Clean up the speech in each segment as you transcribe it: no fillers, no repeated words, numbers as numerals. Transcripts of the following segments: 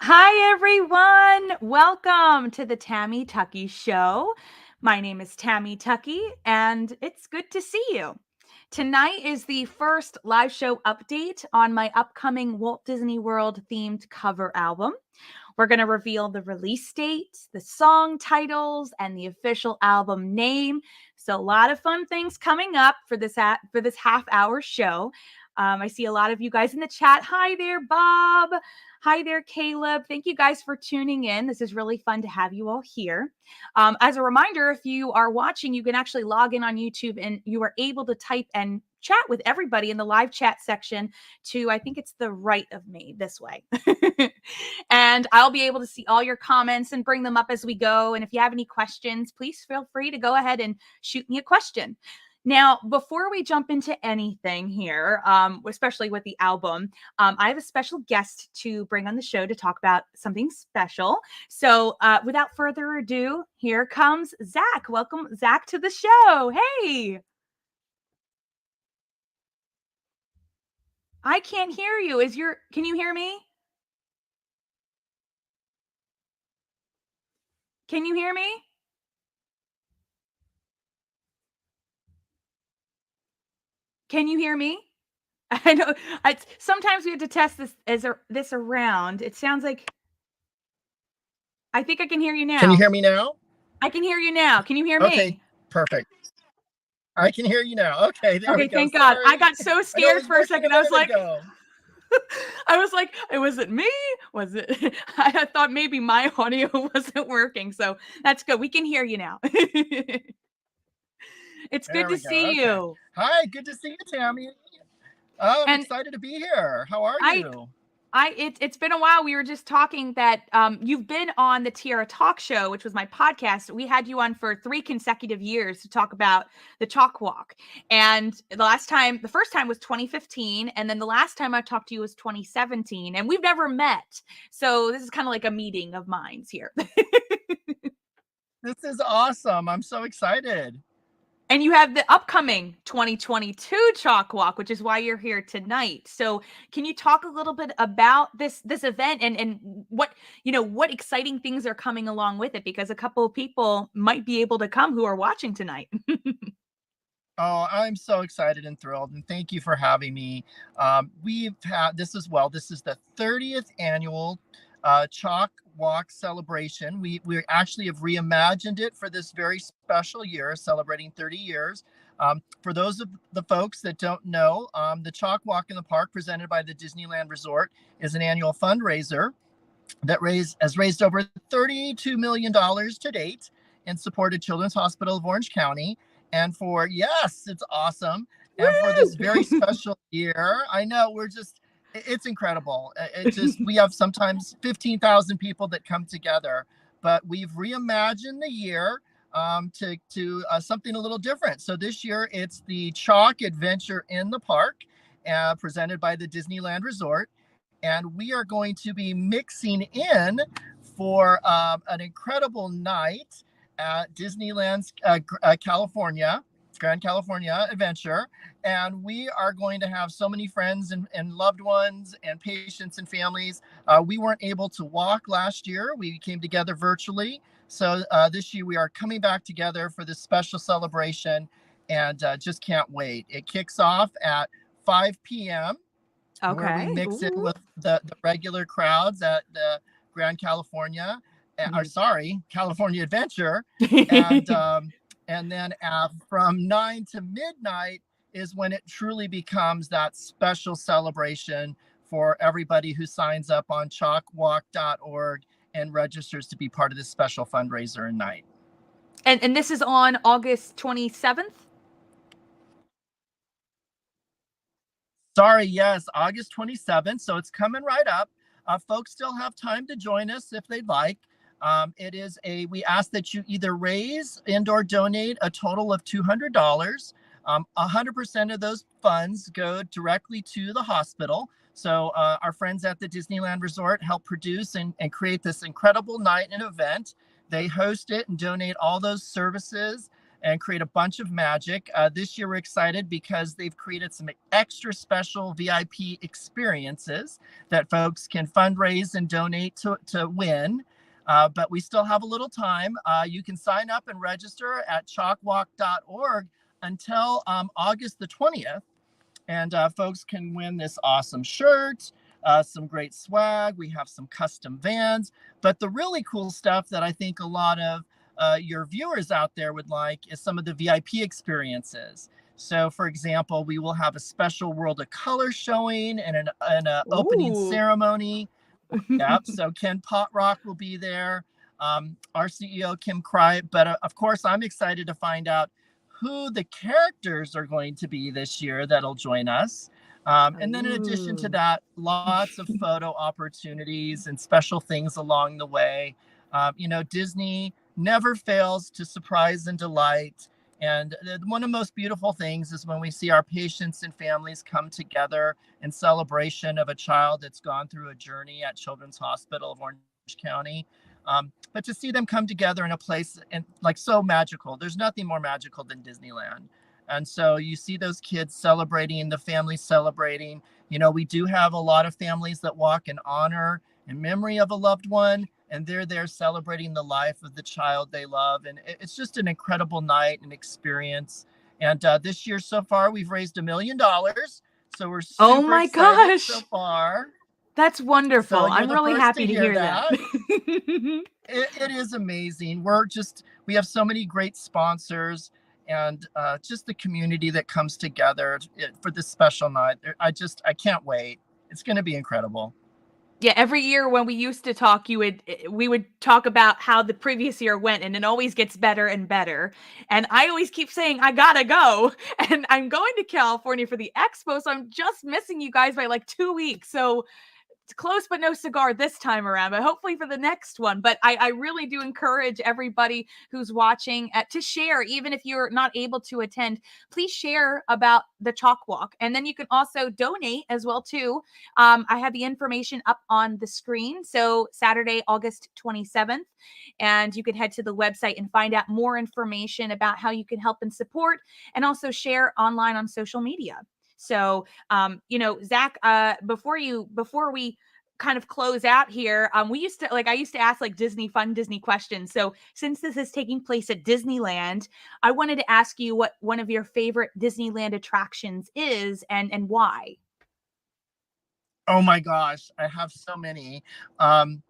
Hi, everyone. Welcome to the Tammy Tuckey Show. My name is Tammy Tuckey, and it's good to see you. Tonight is the first live show update on my upcoming Walt Disney World-themed cover album. We're going to reveal the release date, the song titles, and the official album name. So a lot of fun things coming up for this half-hour show. I see a lot of you guys in the chat. Hi there, Bob. Hi there, Caleb. Thank you guys for tuning in. This is really fun to have you all here. As a reminder, if you are watching, you can actually log in on YouTube and you are able to type and chat with everybody in the live chat section to, I think it's the right of me, this way. And I'll be able to see all your comments and bring them up as we go. And if you have any questions, please feel free to go ahead and shoot me a question. Now, before we jump into anything here, especially with the album, I have a special guest to bring on the show to talk about something special. So without further ado, here comes Zach. Welcome, Zach, to the show. Hey. I can't hear you. Can you hear me? Can you hear me? Can you hear me? I know. Sometimes we have to test this around. It sounds like. I think I can hear you now. Can you hear me now? I can hear you now. Can you hear me? Okay, perfect. I can hear you now. Okay, there we go. Thank God. I got so scared for a second. I was like, was it me? Was it? I thought maybe my audio wasn't working. So that's good. We can hear you now. It's good to see you. Hi, good to see you, Tammy. I'm excited to be here. How are you? It's been a while. We were just talking that you've been on the Tiara Talk Show, which was my podcast. We had you on for 3 consecutive years to talk about the Chalk Walk. And the first time was 2015. And then the last time I talked to you was 2017. And we've never met. So this is kind of like a meeting of minds here. This is awesome. I'm so excited. And you have the upcoming 2022 Chalk Walk, which is why you're here tonight. So can you talk a little bit about this event and what exciting things are coming along with it? Because a couple of people might be able to come who are watching tonight. Oh, I'm so excited and thrilled. And thank you for having me. This is the 30th annual Chalk Walk celebration. We actually have reimagined it for this very special year, celebrating 30 years. For those of the folks that don't know, the Chalk Walk in the Park, presented by the Disneyland Resort, is an annual fundraiser that has raised over $32 million to date and supported Children's Hospital of Orange County. And it's awesome. And for this very special year, I know it's incredible. We have sometimes 15,000 people that come together, but we've reimagined the year to something a little different. So this year it's the Chalk Adventure in the Park, presented by the Disneyland Resort. and we are going to be mixing in for an incredible night at Disneyland's California, Grand California Adventure. And we are going to have so many friends and loved ones and patients and families. We weren't able to walk last year. We came together virtually. So this year we are coming back together for this special celebration, and just can't wait. It kicks off at 5 p.m., where we Okay. mix in Ooh. with the regular crowds at the Grand California, or Mhm. sorry, California Adventure, and then from 9 to midnight is when it truly becomes that special celebration for everybody who signs up on chalkwalk.org and registers to be part of this special fundraiser and night. And this is on August 27th? Sorry, yes, August 27th. So it's coming right up. Folks still have time to join us if they'd like. We ask that you either raise and or donate a total of $200. 100% of those funds go directly to the hospital. So our friends at the Disneyland Resort help produce and create this incredible night and event. They host it and donate all those services and create a bunch of magic. This year, we're excited because they've created some extra special VIP experiences that folks can fundraise and donate to win. But we still have a little time. You can sign up and register at chalkwalk.org until August the 20th. And folks can win this awesome shirt, some great swag. We have some custom vans. But the really cool stuff that I think a lot of your viewers out there would like is some of the VIP experiences. So, for example, we will have a special World of Color showing and an opening Ooh. ceremony. Yep. So Ken Potrock will be there. Our CEO Kim Cry. But of course, I'm excited to find out who the characters are going to be this year that'll join us. And then in addition to Ooh. that, lots of photo opportunities and special things along the way. Disney never fails to surprise and delight. And one of the most beautiful things is when we see our patients and families come together in celebration of a child that's gone through a journey at Children's Hospital of Orange County. But to see them come together in a place and like so magical, there's nothing more magical than Disneyland. And so you see those kids celebrating, the families celebrating. We do have a lot of families that walk in honor and memory of a loved one, and they're there celebrating the life of the child they love. And it's just an incredible night and experience. And this year so far, we've raised $1 million. So we're Oh super my excited so gosh. far. That's So wonderful. you're I'm the really first to happy to hear hear that. that. It is amazing. We have so many great sponsors, and just the community that comes together for this special night. I can't wait. It's going to be incredible. Yeah, every year when we used to talk, we would talk about how the previous year went, and it always gets better and better. And I always keep saying I gotta go, and I'm going to California for the expo, so I'm just missing you guys by like 2 weeks. So it's close but no cigar this time around, but hopefully for the next one. But I really do encourage everybody who's watching to share, even if you're not able to attend. Please share about the chalk walk, and then you can also donate as well too. I have the information up on the screen. So Saturday, August 27th, and you can head to the website and find out more information about how you can help and support, and also share online on social media. So, Zach, before we kind of close out here, I used to ask like Disney questions. So, since this is taking place at Disneyland, I wanted to ask you what one of your favorite Disneyland attractions is and why. Oh my gosh, I have so many. Um,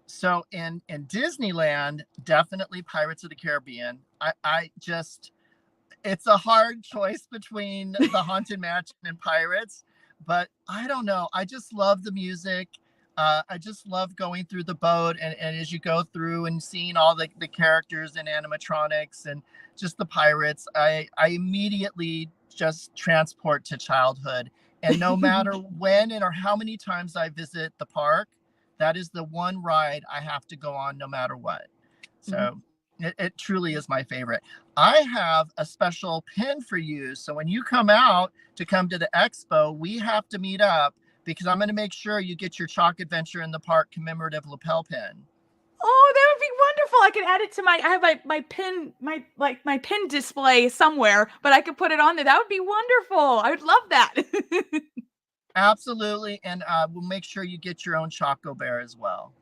so in Disneyland, definitely Pirates of the Caribbean. I just it's a hard choice between the Haunted Mansion and Pirates, but I don't know. I just love the music. I just love going through the boat, and as you go through and seeing all the characters and animatronics and just the pirates, I immediately just transport to childhood. And no matter when and or how many times I visit the park, that is the one ride I have to go on no matter what. Mhm. So it truly is my favorite. I have a special pin for you. So when you come out to come to the expo, we have to meet up because I'm going to make sure you get your Chalk Adventure in the Park commemorative lapel pin. Oh, that would be wonderful. I could add it to I have my pin, my pin display somewhere, but I could put it on there. That would be wonderful. I would love that. Absolutely. And we'll make sure you get your own Choco Bear as well.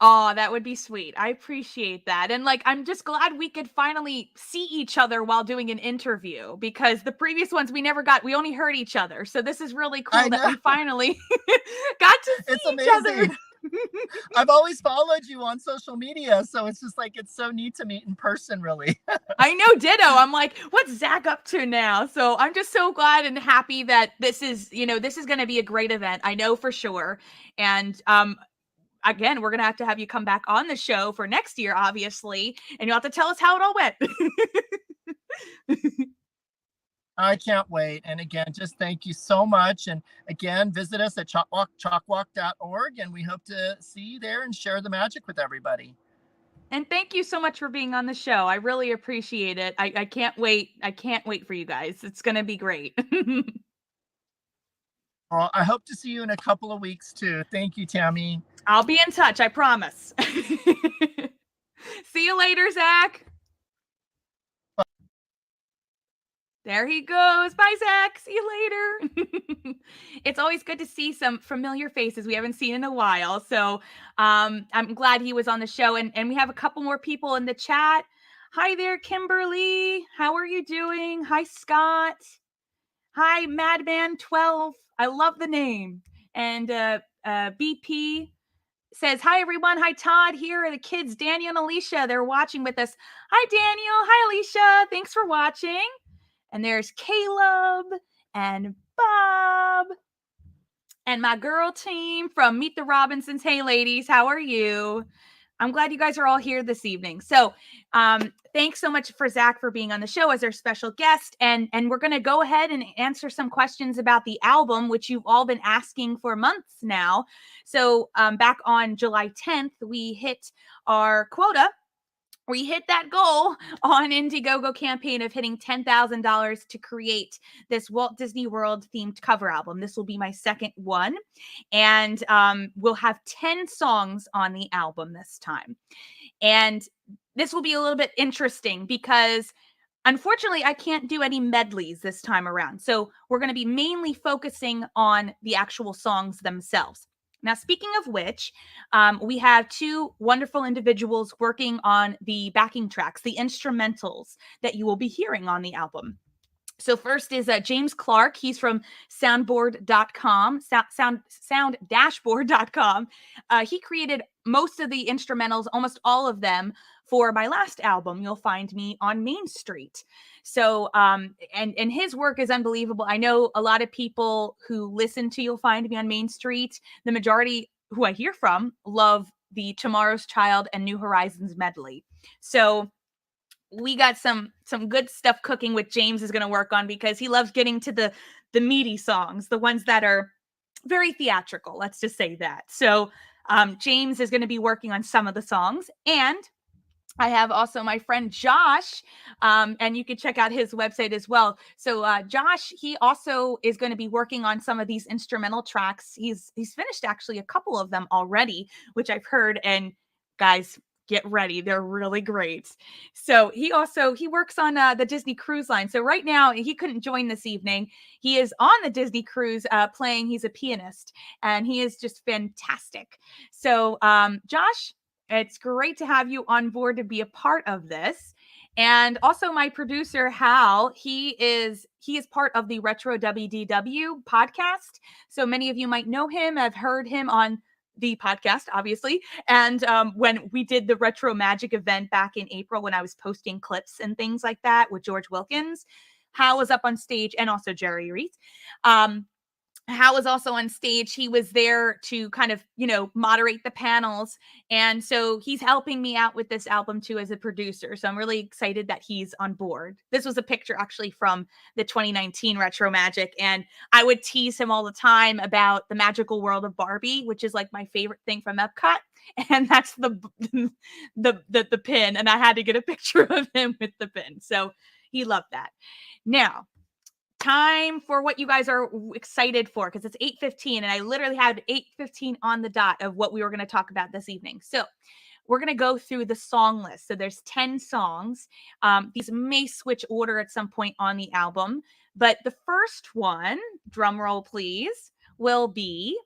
Oh, that would be sweet. I appreciate that. And like, I'm just glad we could finally see each other while doing an interview, because the previous ones we only heard each other. So this is really cool I that know. we finally got to see It's each other. amazing. I've always followed you on social media, so it's just like it's so neat to meet in person, really. I know, ditto. I'm like, what's Zach up to now? So I'm just so glad and happy that this is going to be a great event. I know for sure. And again, we're going to have you come back on the show for next year, obviously, and you'll have to tell us how it all went. I can't wait. And again, just thank you so much. And again, visit us at chalkwalk.org, and we hope to see you there and share the magic with everybody. And thank you so much for being on the show. I really appreciate it. I can't wait. I can't wait for you guys. It's going to be great. Well, I hope to see you in a couple of weeks too. Thank you, Tammy. I'll be in touch. I promise. See you later, Zach. There he goes. Bye, Zach. See you later. It's always good to see some familiar faces we haven't seen in a while. So I'm glad he was on the show. And we have a couple more people in the chat. Hi there, Kimberly. How are you doing? Hi, Scott. Hi, Madman12. I love the name. And BP says, hi, everyone. Hi, Todd. Here are the kids, Daniel and Alicia. They're watching with us. Hi, Daniel. Hi, Alicia. Thanks for watching. And there's Caleb and Bob and my girl team from Meet the Robinsons. Hey, ladies, how are you? I'm glad you guys are all here this evening. So thanks so much for Zach for being on the show as our special guest. And we're going to go ahead and answer some questions about the album, which you've all been asking for months now. So back on July 10th, we hit our quota. We hit that goal on Indiegogo campaign of hitting $10,000 to create this Walt Disney World themed cover album. This will be my second one. And we'll have 10 songs on the album this time. And this will be a little bit interesting because unfortunately, I can't do any medleys this time around. So we're going to be mainly focusing on the actual songs themselves. Now, speaking of which, we have two wonderful individuals working on the backing tracks, the instrumentals that you will be hearing on the album. So first is James Clark. He's from soundboard.com, sound-dashboard.com. He created most of the instrumentals, almost all of them, for my last album, You'll Find Me on Main Street. So, and his work is unbelievable. I know a lot of people who listen to You'll Find Me on Main Street, the majority who I hear from, love the Tomorrow's Child and New Horizons medley. So we got some good stuff cooking with James is going to work on, because he loves getting to the meaty songs, the ones that are very theatrical. Let's just say that. So James is going to be working on some of the songs, and I have also my friend Josh, and you can check out his website as well. So Josh, he also is going to be working on some of these instrumental tracks. He's finished actually a couple of them already, which I've heard. And guys, get ready, they're really great. So he works on the Disney Cruise Line. So right now he couldn't join this evening. He is on the Disney Cruise playing. He's a pianist, and he is just fantastic. So Josh, it's great to have you on board to be a part of this. And also my producer, Hal, he is part of the Retro WDW podcast. So many of you might know him. I've heard him on the podcast, obviously. And when we did the Retro Magic event back in April, when I was posting clips and things like that with George Wilkins, Hal was up on stage, and also Jerry Reese. Hal was also on stage. He was there to kind of, moderate the panels. And so he's helping me out with this album too as a producer. So I'm really excited that he's on board. This was a picture actually from the 2019 Retro Magic. And I would tease him all the time about the magical world of Barbie, which is like my favorite thing from Epcot. And that's the pin. And I had to get a picture of him with the pin. So he loved that. Now, time for what you guys are excited for, because it's 8:15 and I literally had 8:15 on the dot of what we were going to talk about this evening. So we're going to go through the song list. So there's 10 songs. These may switch order at some point on the album, but the first one, drum roll please, will be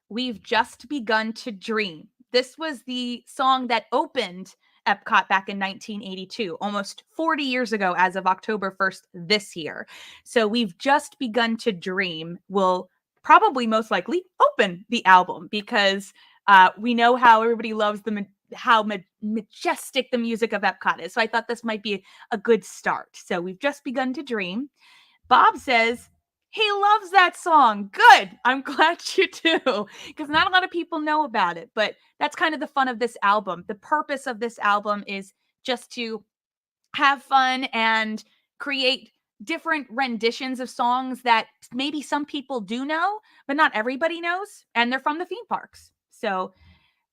We've Just Begun to Dream. This was the song that opened Epcot back in 1982, almost 40 years ago as of October 1st this year. So We've Just Begun to Dream will probably most likely open the album, because we know how everybody loves how majestic the music of Epcot is. So I thought this might be a good start. So We've Just Begun to Dream. Bob says he loves that song. Good. I'm glad you do, because not a lot of people know about it, but that's kind of the fun of this album. The purpose of this album is just to have fun and create different renditions of songs that maybe some people do know, but not everybody knows, and they're from the theme parks. So,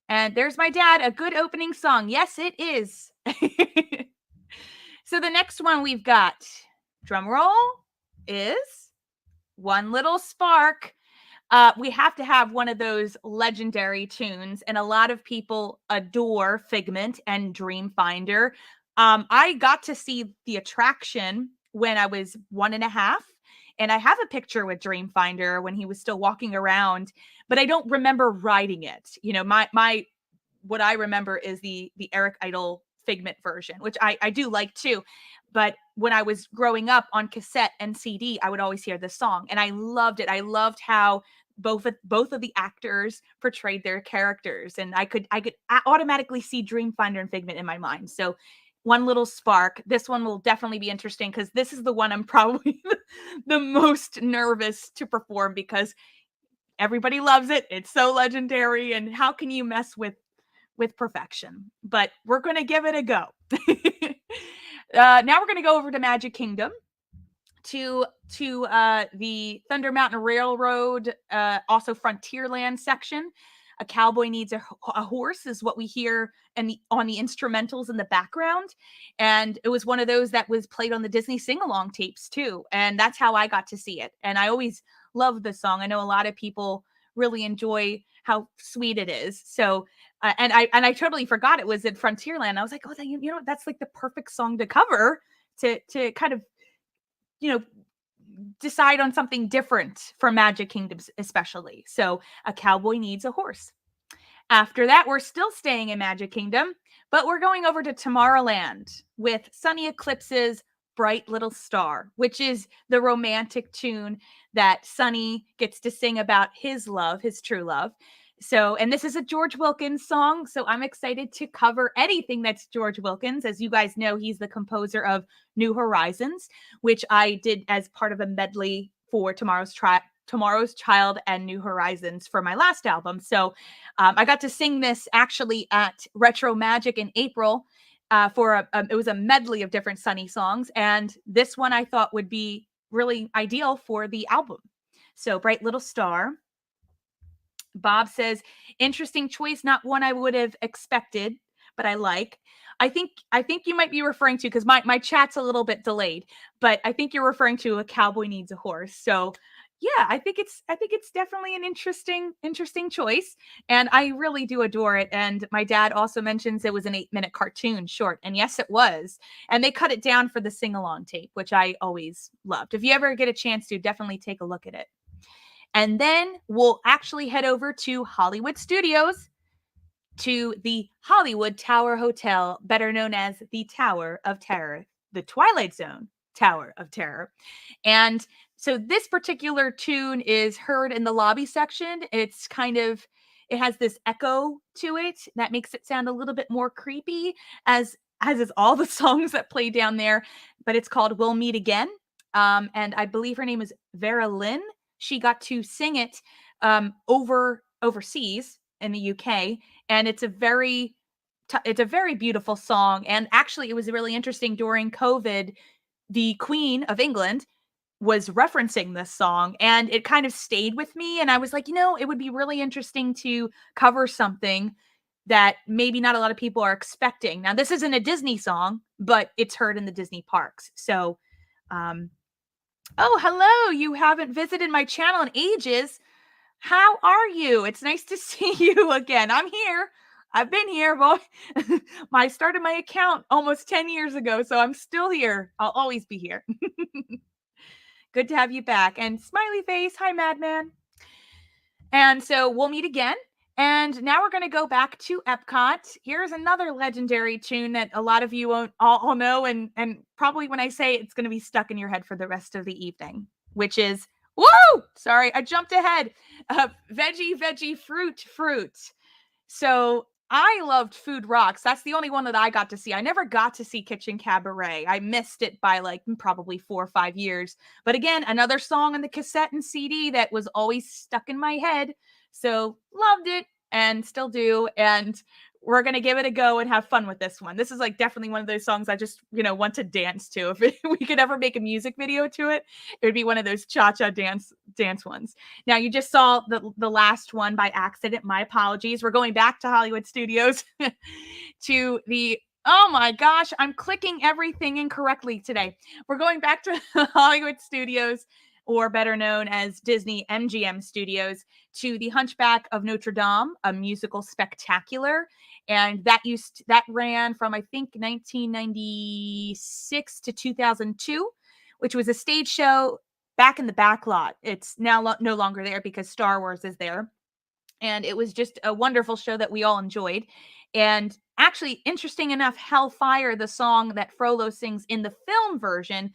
and there's my dad, a good opening song. Yes, it is. So the next one we've got, drum roll, is One Little Spark. We have to have one of those legendary tunes, and a lot of people adore Figment and Dreamfinder. I got to see the attraction when I was 1.5, and I have a picture with Dreamfinder when he was still walking around, but I don't remember riding it. You know, my what I remember is the Eric Idle Figment version, which I do like too. But when I was growing up on cassette and CD, I would always hear this song, and I loved it. I loved how both of the actors portrayed their characters, and I could automatically see Dreamfinder and Figment in my mind. So One Little Spark, this one will definitely be interesting, because this is the one I'm probably the most nervous to perform, because everybody loves it. It's so legendary, and how can you mess with perfection? But we're going to give it a go. Now we're going to go over to Magic Kingdom, to the Thunder Mountain Railroad, also Frontierland section. A cowboy needs a horse is what we hear on the instrumentals in the background, and it was one of those that was played on the Disney sing-along tapes too, and that's how I got to see it. And I always love the song. I know a lot of people really enjoy how sweet it is. So and I totally forgot it was in Frontierland. I was like, oh, you know, that's like the perfect song to cover, to kind of, you know, decide on something different for Magic Kingdoms, especially. So A Cowboy Needs a Horse. After that, we're still staying in Magic Kingdom, but we're going over to Tomorrowland with Sunny Eclipse's Bright Little Star, which is the romantic tune that Sunny gets to sing about his love, his true love. So, and this is a George Wilkins song, so I'm excited to cover anything that's George Wilkins. As you guys know, he's the composer of New Horizons, which I did as part of a medley for Tomorrow's Child and New Horizons for my last album. So I got to sing this actually at Retro Magic in April, for it was a medley of different Sunny songs, and this one I thought would be really ideal for the album. So Bright Little Star. Bob says, interesting choice, not one I would have expected, but I like. I think you might be referring to, because my chat's a little bit delayed, but I think you're referring to A Cowboy Needs a Horse. So yeah, I think it's definitely an interesting choice, and I really do adore it. And my dad also mentions it was an 8-minute cartoon short, and yes, it was. And they cut it down for the sing-along tape, which I always loved. If you ever get a chance to, definitely take a look at it. And then we'll actually head over to Hollywood Studios, to the Hollywood Tower Hotel, better known as the Tower of Terror, the Twilight Zone Tower of Terror. And so this particular tune is heard in the lobby section. It's it has this echo to it that makes it sound a little bit more creepy, as is all the songs that play down there. But it's called We'll Meet Again. And I believe her name is Vera Lynn. She got to sing it overseas in the UK, and it's a very beautiful song. And actually, it was really interesting during COVID. The Queen of England was referencing this song, and it kind of stayed with me. And I was like, it would be really interesting to cover something that maybe not a lot of people are expecting. Now, this isn't a Disney song, but it's heard in the Disney parks. So Oh, hello. You haven't visited my channel in ages. How are you? It's nice to see you again. I'm here. I've been here. Well, I started my account almost 10 years ago, so I'm still here. I'll always be here. Good to have you back. And smiley face. Hi, Madman. And so we'll meet again. And now we're going to go back to Epcot. Here's another legendary tune that a lot of you won't all know. And probably when I say it, it's going to be stuck in your head for the rest of the evening, which is, whoa, sorry, I jumped ahead. Veggie, veggie, fruit, fruit. So I loved Food Rocks. That's the only one that I got to see. I never got to see Kitchen Cabaret. I missed it by like probably 4 or 5 years. But again, another song on the cassette and CD that was always stuck in my head. So loved it and still do. And we're going to give it a go and have fun with this one. This is like definitely one of those songs I just, want to dance to. If we could ever make a music video to it, it would be one of those cha-cha dance ones. Now, you just saw the last one by accident. My apologies. We're going back to Hollywood Studios to the, oh my gosh, I'm clicking everything incorrectly today. We're going back to Hollywood Studios, or better known as Disney MGM Studios, to The Hunchback of Notre Dame, a musical spectacular. And that ran from, I think, 1996 to 2002, which was a stage show back in the back lot. It's now no longer there because Star Wars is there. And it was just a wonderful show that we all enjoyed. And actually, interesting enough, Hellfire, the song that Frollo sings in the film version,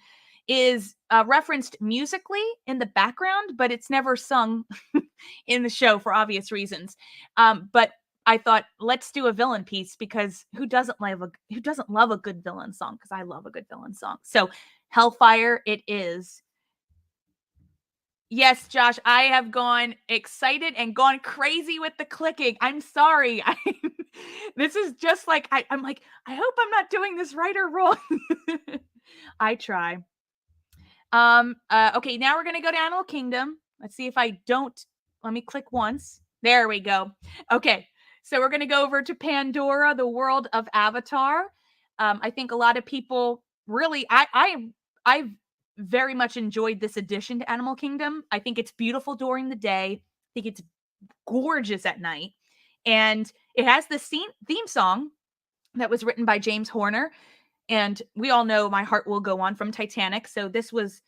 is referenced musically in the background, but it's never sung in the show for obvious reasons. But I thought, let's do a villain piece, because who doesn't love a good villain song? Because I love a good villain song. So Hellfire it is. Yes, Josh, I have gone excited and gone crazy with the clicking. I'm sorry. This is just like, I'm like, I hope I'm not doing this right or wrong. I try. Okay, now we're gonna go to Animal Kingdom. Let's see if I don't. Let me click once. There we go. Okay, so we're gonna go over to Pandora, the world of Avatar. I think a lot of people really, I've very much enjoyed this addition to Animal Kingdom. I think it's beautiful during the day. I think it's gorgeous at night, and it has the theme song that was written by James Horner. And we all know "My Heart Will Go On" from Titanic. So this was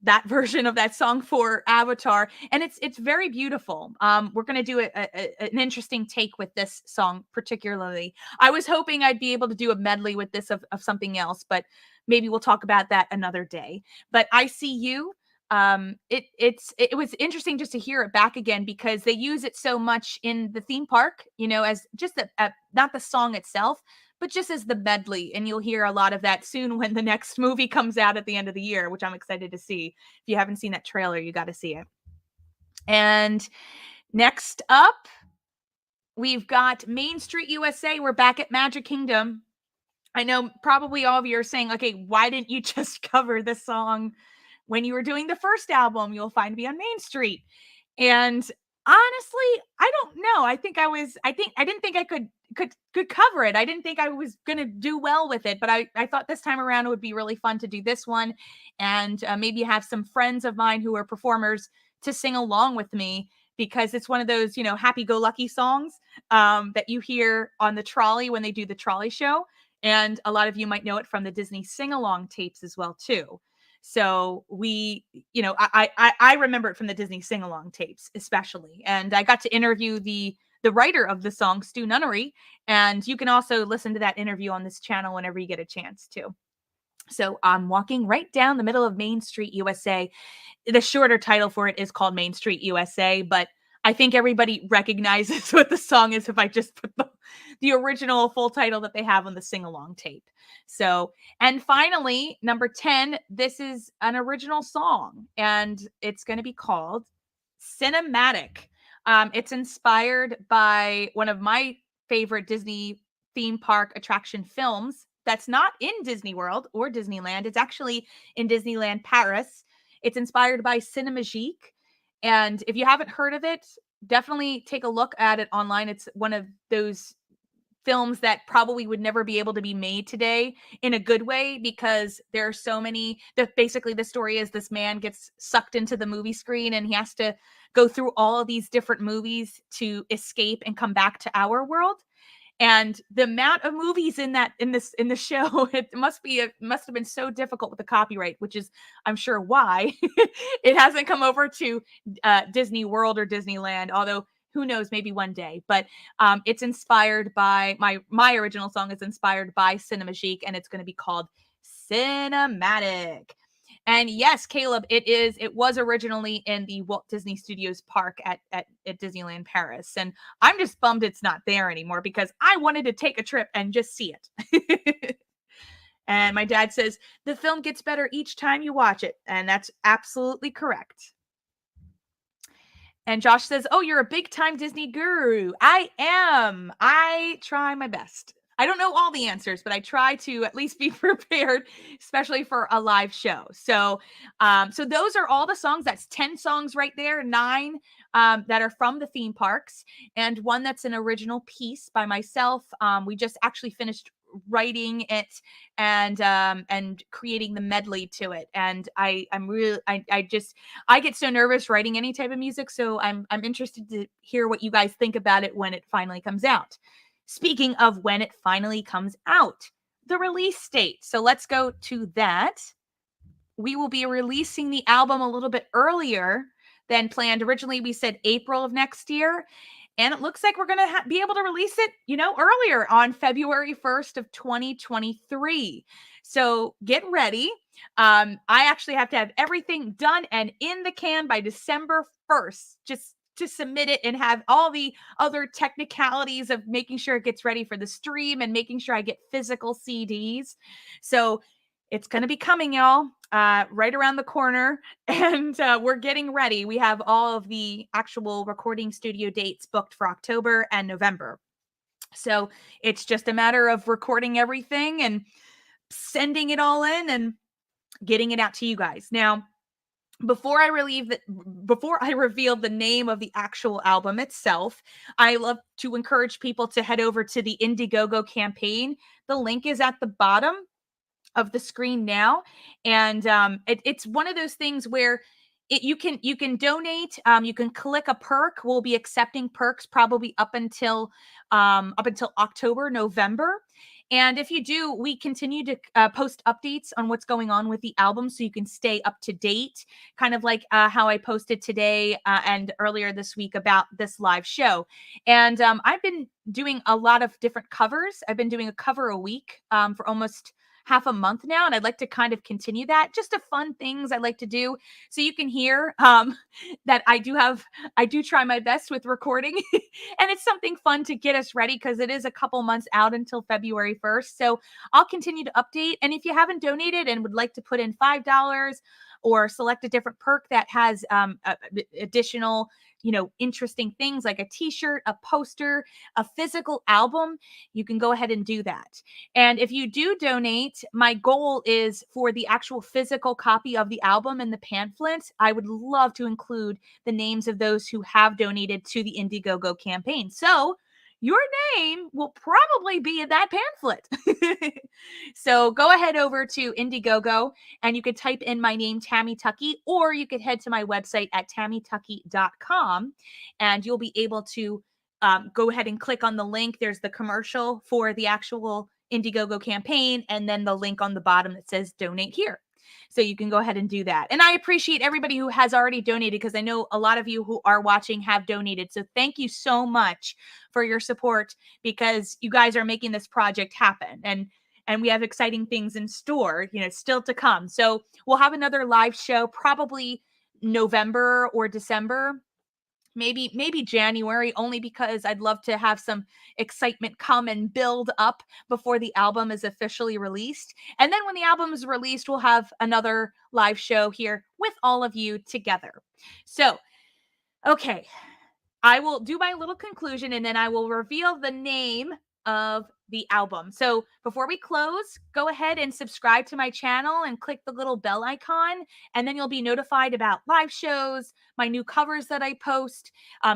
that version of that song for Avatar, and it's very beautiful. We're gonna do an interesting take with this song particularly. I was hoping I'd be able to do a medley with this of something else, but maybe we'll talk about that another day. But I See You. It was interesting just to hear it back again, because they use it so much in the theme park, as just not the song itself, but just as the medley. And you'll hear a lot of that soon when the next movie comes out at the end of the year, which I'm excited to see. If you haven't seen that trailer, you got to see it. And next up, we've got Main Street USA. We're back at Magic Kingdom. I know probably all of you are saying, okay, why didn't you just cover this song when you were doing the first album, You'll Find Me on Main Street? And honestly, I don't know. I didn't think I could cover it. I didn't think I was gonna do well with it, but I thought this time around it would be really fun to do this one, and maybe have some friends of mine who are performers to sing along with me, because it's one of those happy-go-lucky songs that you hear on the trolley when they do the trolley show, and a lot of you might know it from the Disney sing-along tapes as well too. So I remember it from the Disney sing-along tapes, especially. And I got to interview the writer of the song, Stu Nunnery, and you can also listen to that interview on this channel whenever you get a chance to. So I'm walking right down the middle of Main Street USA. The shorter title for it is called Main Street USA, but I think everybody recognizes what the song is if I just put the original full title that they have on the sing-along tape. So, and finally, number 10, this is an original song, and it's going to be called Cinematic. It's inspired by one of my favorite Disney theme park attraction films that's not in Disney World or Disneyland. It's actually in Disneyland Paris. It's inspired by Cinemagique. And if you haven't heard of it, definitely take a look at it online. It's one of those films that probably would never be able to be made today in a good way, because there are so many that basically the story is this man gets sucked into the movie screen and he has to go through all of these different movies to escape and come back to our world. And the amount of movies in the show, it must have been so difficult with the copyright, which is, I'm sure, why it hasn't come over to Disney World or Disneyland, although who knows, maybe one day. But it's inspired by my original song is inspired by Cinema Chic, and it's going to be called Cinematic. And yes, Caleb, it was originally in the Walt Disney Studios park at Disneyland Paris. And I'm just bummed it's not there anymore, because I wanted to take a trip and just see it. And my dad says the film gets better each time you watch it. And that's absolutely correct. And Josh says, "Oh, you're a big time Disney guru." I am. I try my best. I don't know all the answers, but I try to at least be prepared, especially for a live show. So those are all the songs. That's 10 songs right there, 9 that are from the theme parks, and one that's an original piece by myself. We just actually finished writing it and creating the medley to it. And I'm really I get so nervous writing any type of music, so I'm interested to hear what you guys think about it when it finally comes out. Speaking of when it finally comes out, the release date. So let's go to that. We will be releasing the album a little bit earlier than planned. Originally, we said April of next year, and it looks like we're going to be able to release it, earlier on February 1st of 2023. So get ready. I actually have to have everything done and in the can by December 1st, just to submit it and have all the other technicalities of making sure it gets ready for the stream and making sure I get physical CDs. So it's going to be coming, y'all, right around the corner. And we're getting ready. We have all of the actual recording studio dates booked for October and November. So it's just a matter of recording everything and sending it all in and getting it out to you guys. Now, before I reveal the name of the actual album itself, I love to encourage people to head over to the Indiegogo campaign. The link is at the bottom of the screen now, and it's one of those things where you can donate. You can click a perk. We'll be accepting perks probably up until October, November. And if you do, we continue to post updates on what's going on with the album, so you can stay up to date, kind of like how I posted today and earlier this week about this live show. And I've been doing a lot of different covers. I've been doing a cover a week for almost half a month now, and I'd like to kind of continue that. Just a fun things I like to do, so you can hear that I do try my best with recording, and it's something fun to get us ready, because it is a couple months out until February 1st. So I'll continue to update, and if you haven't donated and would like to put in $5 or select a different perk that has additional interesting things like a t-shirt, a poster, a physical album, you can go ahead and do that. And if you do donate, my goal is for the actual physical copy of the album and the pamphlet, I would love to include the names of those who have donated to the Indiegogo campaign. So your name will probably be in that pamphlet. So go ahead over to Indiegogo and you could type in my name, Tammy Tuckey, or you could head to my website at tammytuckey.com, and you'll be able to go ahead and click on the link. There's the commercial for the actual Indiegogo campaign, and then the link on the bottom that says donate here. So you can go ahead and do that. And I appreciate everybody who has already donated, because I know a lot of you who are watching have donated. So thank you so much for your support, because you guys are making this project happen. And we have exciting things in store, still to come. So we'll have another live show probably November or December. Maybe January, only because I'd love to have some excitement come and build up before the album is officially released. And then when the album is released, we'll have another live show here with all of you together. So, okay, I will do my little conclusion, and then I will reveal the name of the album. So before we close, go ahead and subscribe to my channel and click the little bell icon, and then you'll be notified about live shows, my new covers that I post,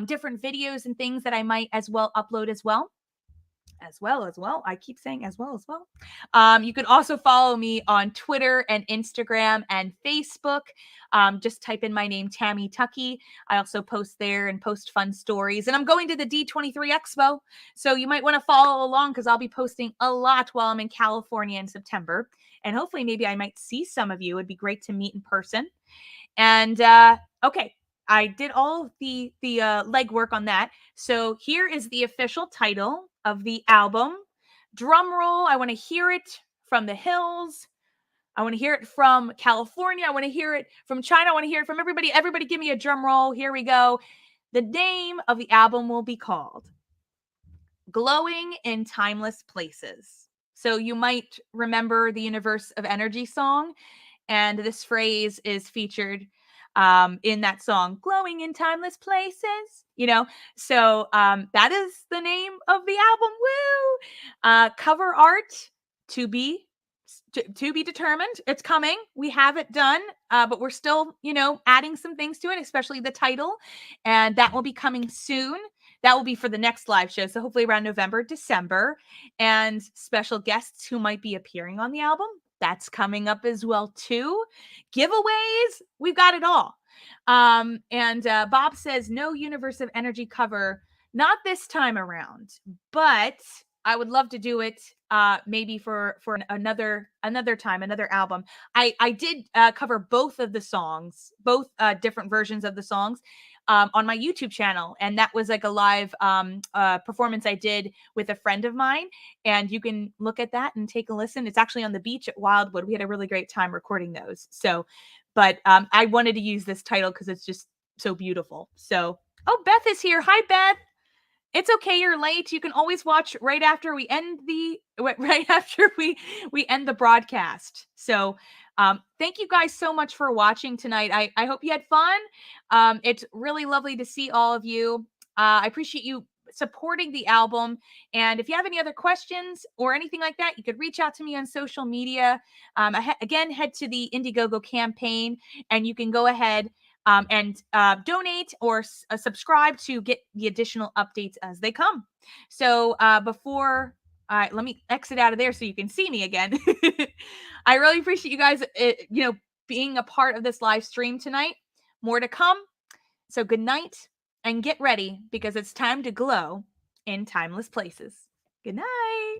different videos and things that I might as well upload as well. as well. I keep saying as well. You can also follow me on Twitter and Instagram and Facebook. Just type in my name, Tammy Tuckey. I also post there and post fun stories. And I'm going to the D23 Expo, so you might want to follow along because I'll be posting a lot while I'm in California in September. And hopefully, maybe I might see some of you. It'd be great to meet in person. And okay, I did all of the legwork on that. So here is the official title of the album. Drum roll. I want to hear it from the hills. I want to hear it from California. I want to hear it from China. I want to hear it from everybody. Everybody give me a drum roll. Here we go. The name of the album will be called Glowing in Timeless Places. So you might remember the Universe of Energy song, and this phrase is featured in that song, Glowing in Timeless Places, So that is the name of the album. Woo! Cover art to be to be determined. It's coming. We have it done, but we're still, adding some things to it, especially the title, and that will be coming soon. That will be for the next live show, so hopefully around November, December, and special guests who might be appearing on the album. That's coming up as well too. Giveaways, we've got it all. And Bob says no Universe of Energy cover, not this time around, but I would love to do it maybe for another time, another album. I did cover both of the songs, both different versions of the songs on my YouTube channel, and that was like a live performance I did with a friend of mine, and you can look at that and take a listen. It's actually on the beach at Wildwood. We had a really great time recording those. So, but I wanted to use this title because it's just so beautiful. So, oh, Beth is here. Hi, Beth. It's okay, you're late. You can always watch right after we end the broadcast. So, thank you guys so much for watching tonight. I hope you had fun. It's really lovely to see all of you. I appreciate you supporting the album. And if you have any other questions or anything like that, you could reach out to me on social media. Again, head to the Indiegogo campaign, and you can go ahead and donate or subscribe to get the additional updates as they come. So before let me exit out of there so you can see me again. I really appreciate you guys, being a part of this live stream tonight. More to come. So good night and get ready because it's time to glow in timeless places. Good night.